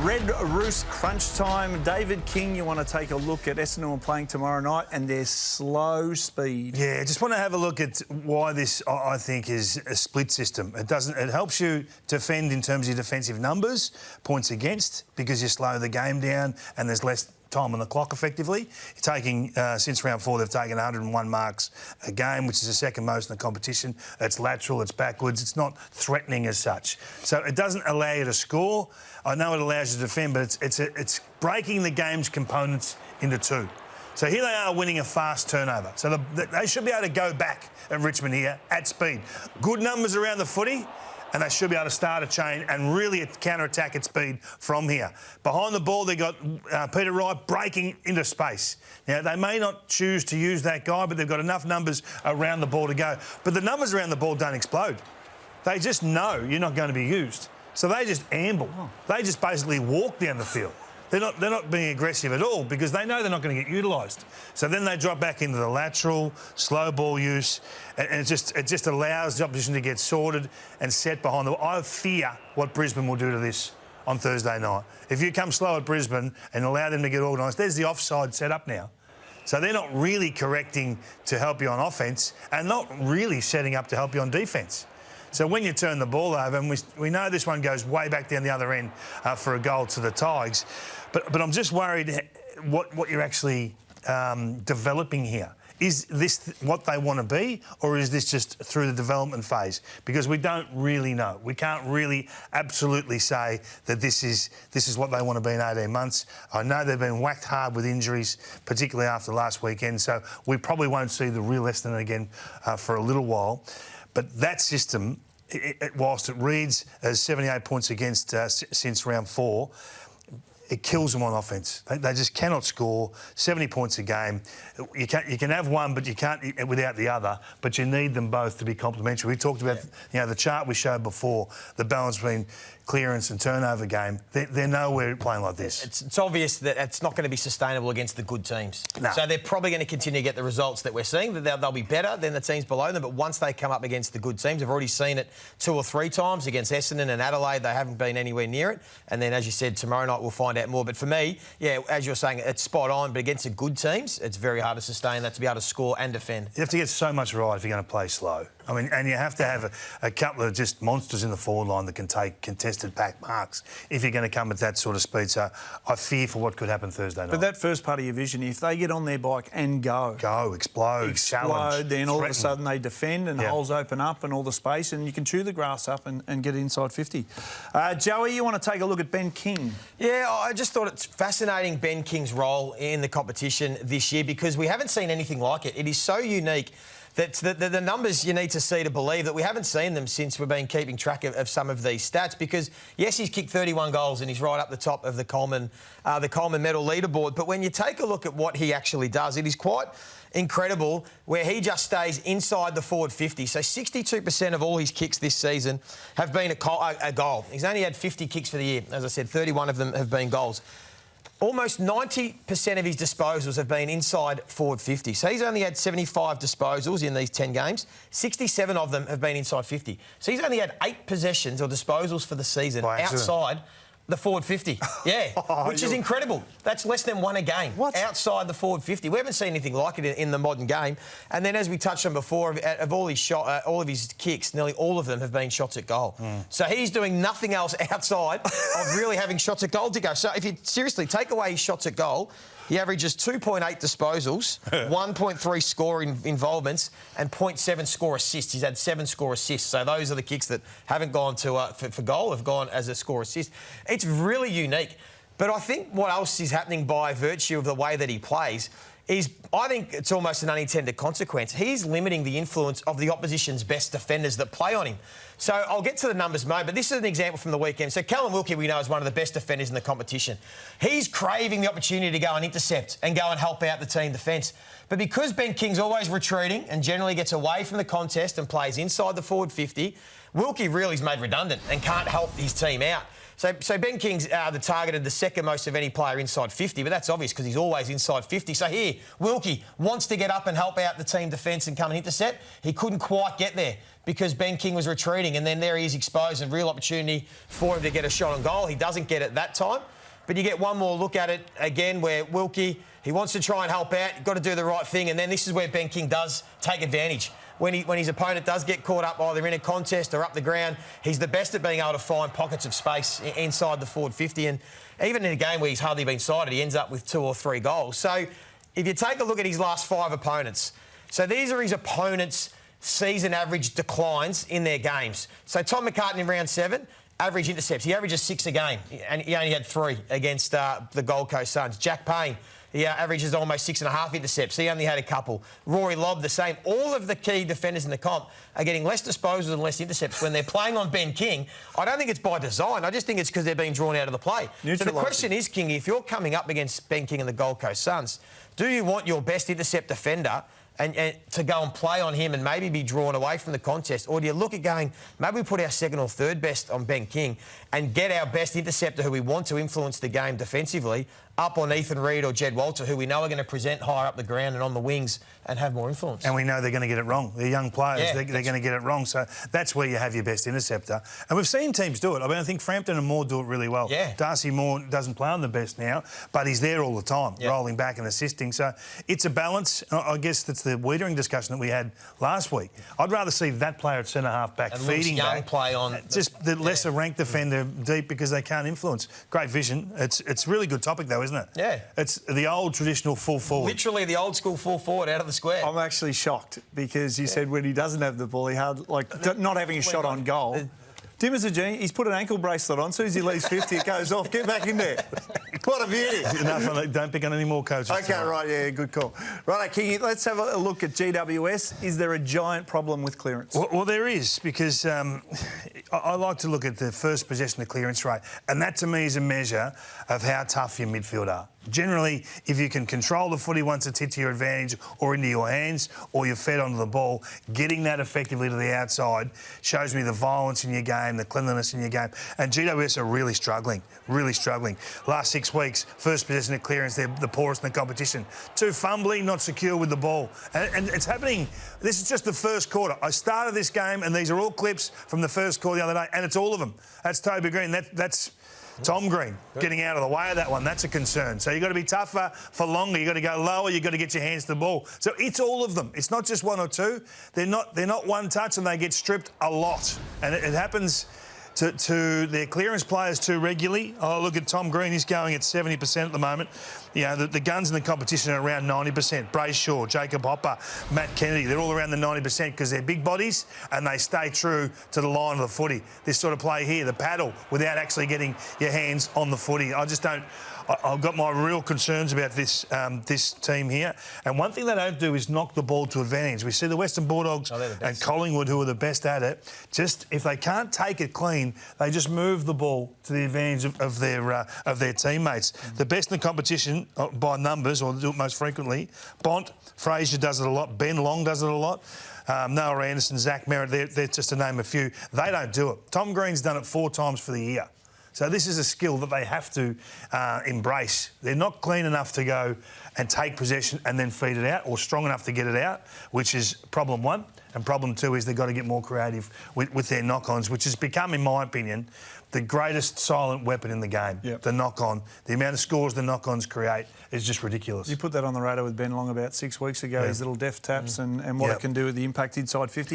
Red Roost crunch time. David King, you want to take a look at Essendon playing tomorrow night and their slow speed. Yeah, just want to have a look at why this, I think, is a split system. It helps you defend in terms of your defensive numbers, points against, because you slow the game down and there's less time on the clock effectively. You're taking, since round 4, they've taken 101 marks a game, which is the second most in the competition. It's lateral, it's backwards, it's not threatening as such. So it doesn't allow you to score. I know it allows you to defend, but it's breaking the game's components into two. So here they are winning a fast turnover. So they should be able to go back at Richmond here at speed. Good numbers around the footy, and they should be able to start a chain and really counter-attack at speed from here. Behind the ball, they got Peter Wright breaking into space. Now, they may not choose to use that guy, but they've got enough numbers around the ball to go. But the numbers around the ball don't explode. They just know you're not going to be used. So they just amble. They just basically walk down the field. They're not being aggressive at all because they know they're not going to get utilised. So then they drop back into the lateral, slow ball use, and it just allows the opposition to get sorted and set behind the ball. I fear what Brisbane will do to this on Thursday night. If you come slow at Brisbane and allow them to get organised, there's the offside set up now. So they're not really correcting to help you on offence and not really setting up to help you on defence. So when you turn the ball over, and we know this one goes way back down the other end for a goal to the Tigers, but I'm just worried what you're actually developing here. Is this what they want to be, or is this just through the development phase? Because we don't really know. We can't really absolutely say that this is what they want to be in 18 months. I know they've been whacked hard with injuries, particularly after last weekend, so we probably won't see the real Essendon again for a little while. But that system, whilst it reads as 78 points against since round 4, it kills them on offence. They just cannot score 70 points a game. You can have one, but you can't without the other. But you need them both to be complementary. We talked about the chart we showed before, the balance between clearance and turnover game. They're nowhere playing like this. It's obvious that it's not going to be sustainable against the good teams. No. So they're probably going to continue to get the results that we're seeing. They'll be better than the teams below them, but once they come up against the good teams, we've already seen it 2 or 3 times against Essendon and Adelaide. They haven't been anywhere near it. And then, as you said, tomorrow night we'll find out more. But for me, yeah, as you're saying, it's spot on. But against the good teams, it's very hard to sustain that, to be able to score and defend. You have to get so much right if you're going to play slow. I mean, and you have to have a couple of just monsters in the forward line that can take contested back marks if you're going to come at that sort of speed. So I fear for what could happen Thursday night. But that first part of your vision, if they get on their bike and go, explode, challenge, then all threaten. of a sudden they defend and holes open up and all the space and you can chew the grass up and get inside 50. Joey, you want to take a look at Ben King? Yeah, I just thought it's fascinating, Ben King's role in the competition this year, because we haven't seen anything like it. It is so unique that the numbers you need to see to believe that we haven't seen them since we've been keeping track of some of these stats. Because, yes, he's kicked 31 goals and he's right up the top of the Coleman medal leaderboard. But when you take a look at what he actually does, it is quite incredible where he just stays inside the forward 50. So 62% of all his kicks this season have been a goal. He's only had 50 kicks for the year. As I said, 31 of them have been goals. Almost 90% of his disposals have been inside forward 50. So he's only had 75 disposals in these 10 games. 67 of them have been inside 50. So he's only had 8 possessions or disposals for the season outside the forward 50. Yeah, which is incredible. That's less than 1 a game. Outside the forward 50. We haven't seen anything like it in the modern game. And then, as we touched on before, of all of his kicks, nearly all of them have been shots at goal. So he's doing nothing else outside of really having shots at goal to go. So if you seriously take away his shots at goal, he averages 2.8 disposals, 1.3 score involvements and 0.7 score assists. He's had 7 score assists. So those are the kicks that haven't gone to for goal, have gone as a score assist. It's really unique. But I think what else is happening by virtue of the way that he plays is, I think it's almost an unintended consequence. He's limiting the influence of the opposition's best defenders that play on him. So I'll get to the numbers, Mo, but this is an example from the weekend. So Callum Wilkie, we know, is one of the best defenders in the competition. He's craving the opportunity to go and intercept and go and help out the team defence. But because Ben King's always retreating and generally gets away from the contest and plays inside the forward 50, Wilkie really is made redundant and can't help his team out. So Ben King's the targeted the second most of any player inside 50, but that's obvious because he's always inside 50. So here, Wilkie wants to get up and help out the team defence and come and intercept. He couldn't quite get there because Ben King was retreating, and then there he is exposed and real opportunity for him to get a shot on goal. He doesn't get it that time. But you get one more look at it again where Wilkie, he wants to try and help out. You've got to do the right thing. And then this is where Ben King does take advantage. When his opponent does get caught up either in a contest or up the ground, he's the best at being able to find pockets of space inside the forward 50. And even in a game where he's hardly been sighted, he ends up with 2 or 3 goals. So if you take a look at his last 5 opponents, so these are his opponents' season average declines in their games. So Tom McCartan in round 7, average intercepts. He averages 6 a game, and he only had 3 against the Gold Coast Suns. Jack Payne, he averages almost 6.5 intercepts. He only had a couple. Rory Lobb, the same. All of the key defenders in the comp are getting less disposals and less intercepts when they're playing on Ben King. I don't think it's by design. I just think it's because they're being drawn out of the play. So the question is, King, if you're coming up against Ben King and the Gold Coast Suns, do you want your best intercept defender and to go and play on him and maybe be drawn away from the contest? Or do you look at going, maybe we put our second or third best on Ben King and get our best interceptor who we want to influence the game defensively up on Ethan Reid or Jed Walter, who we know are going to present higher up the ground and on the wings and have more influence? And we know they're going to get it wrong. They're young players. Yeah, they're going to get it wrong. So that's where you have your best interceptor. And we've seen teams do it. I mean, I think Frampton and Moore do it really well. Yeah. Darcy Moore doesn't play on the best now, but he's there all the time, Yeah. rolling back and assisting. So it's a balance. I guess that's the Wiedering discussion that we had last week. I'd rather see that player at centre-half back And feeding Lewis Young back. play on Just the lesser ranked defender deep because they can't influence. Great vision. It's a really good topic, though, isn't it? Yeah. It's the old traditional full forward. Literally the old school full forward out of the square. I'm actually shocked because you said when he doesn't have the ball, he had not having a shot on goal. Dim is a genius. He's put an ankle bracelet on. As soon as he leaves 50, it goes off. Get back in there. What a beauty. Enough on it. Don't pick on any more coaches. Okay, right, yeah, good call. Right, Kingy, let's have a look at GWS. Is there a giant problem with clearance? Well, there is, because I like to look at the first possession to clearance rate, and that to me is a measure of how tough your midfield are. Generally, if you can control the footy once it's hit to your advantage or into your hands or you're fed onto the ball, getting that effectively to the outside shows me the violence in your game, the cleanliness in your game. And GWS are really struggling, really struggling. Last 6 weeks, first possession of clearance, they're the poorest in the competition. Too fumbling, not secure with the ball. And it's happening. This is just the first quarter. I started this game, and these are all clips from the first quarter the other day, and it's all of them. That's Toby Green. That's Tom Green getting out of the way of that one. That's a concern. So you've got to be tougher for longer. You've got to go lower. You've got to get your hands to the ball. So it's all of them. It's not just 1 or 2. They're not one touch, and they get stripped a lot. And it happens to their clearance players too regularly. Oh, look at Tom Green. He's going at 70% at the moment. You know, the guns in the competition are around 90%. Brayshaw, Jacob Hopper, Matt Kennedy, they're all around the 90% because they're big bodies and they stay true to the line of the footy. This sort of play here, the paddle, without actually getting your hands on the footy. I just don't... I've got my real concerns about this this team here. And one thing they don't do is knock the ball to advantage. We see the Western Bulldogs and Collingwood, who are the best at it, just if they can't take it clean, they just move the ball to the advantage of their teammates. The best in the competition by numbers, or do it most frequently, Bont, Fraser does it a lot, Ben Long does it a lot. Noah Anderson, Zach Merritt, they're just to name a few. They don't do it. Tom Green's done it 4 times for the year. So this is a skill that they have to embrace. They're not clean enough to go and take possession and then feed it out, or strong enough to get it out, which is problem 1. And problem 2 is they've got to get more creative with their knock-ons, which has become, in my opinion, the greatest silent weapon in the game. Yep. The knock-on. The amount of scores the knock-ons create is just ridiculous. You put that on the radar with Ben Long about 6 weeks ago, his little deft taps and what it can do with the impact inside 50.